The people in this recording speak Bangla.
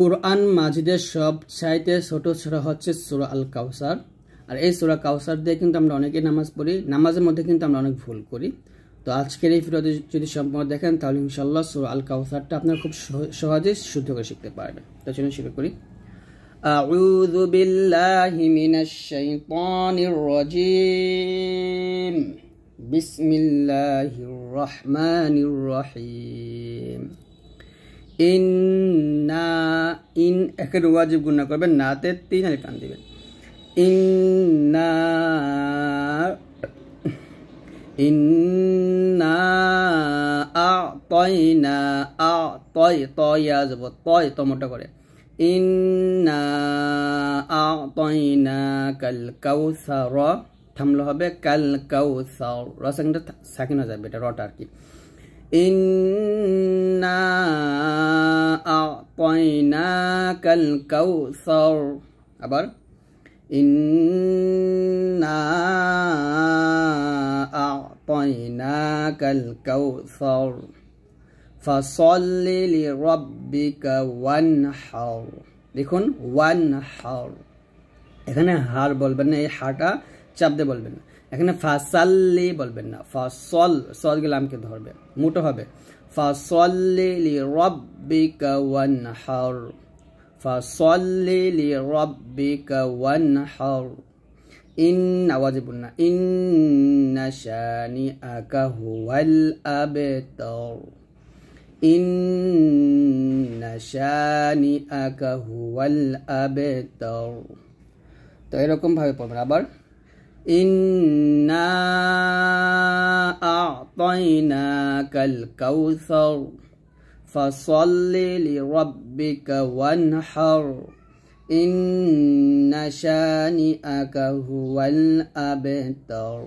কুরআন মাজিদের সবচাইতে ছোট সূরা হচ্ছে সূরা আল কাউসার। আর এই সূরা কাউসার দিয়ে কিন্তু আমরা অনেকেই নামাজ পড়ি, নামাজের মধ্যে কিন্তু আমরা অনেক ভুল করি। তো আজকের এই ভিডিওটি যদি সম্পূর্ণ দেখেন তাহলে ইনশাআল্লাহ সূরা আল কাউসারটা আপনারা খুব সহজেই শুদ্ধ করে শিখতে পারবেন। তো চলুন শুরু করি। আউযু বিল্লাহি মিনাশ শাইতানির রাজীম। বিসমিল্লাহির রহমানির রহিম। ইন্না ইন একের ওয়াজিব গুণা করবেন, নাতে 3 আলিফ টান দিবেন। ইন্না আ'তাইনা আ'তাইয়া যাব তয় তমটা করে ইন্না আ'তাইনা কাল কাউসার থামলে হবে কাল কাউসার, রসংটা সাকিন হয়ে যাবে, এটা রটা আর কি। ইন্না আ'তাইনাকাল কাউসার, আবার ইন্না আ'তাইনাকাল কাউসার ফাসাল্লি লিরাব্বিকা ওয়ানহার। দেখুন ওয়ানহার, এখানে হার বলবেন না, এই হাটা চাপ দিয়ে বলবেন না। এখানে ফাসাল্লি বলবেন না, ফাসল সল গেলামকে ধরবে, মোটো হবে ফাসাল্লি লিরাব্বিকা ওয়ানহার, ফাসাল্লি লিরাব্বিকা ওয়ানহার। ইন্না ওয়াজিবুন না, ইন্না শানিআকা হুয়াল আবতার, ইন্না শানিআকা হুয়াল আবতার। তো এরকম ভাবে পড়বেন। আবার ইন্না আ'তাইনাকাল কাউসার ফাসাল্লি লিরাব্বিকা ওয়ানহার, ইন্না শানিআকা হুয়াল আবতার।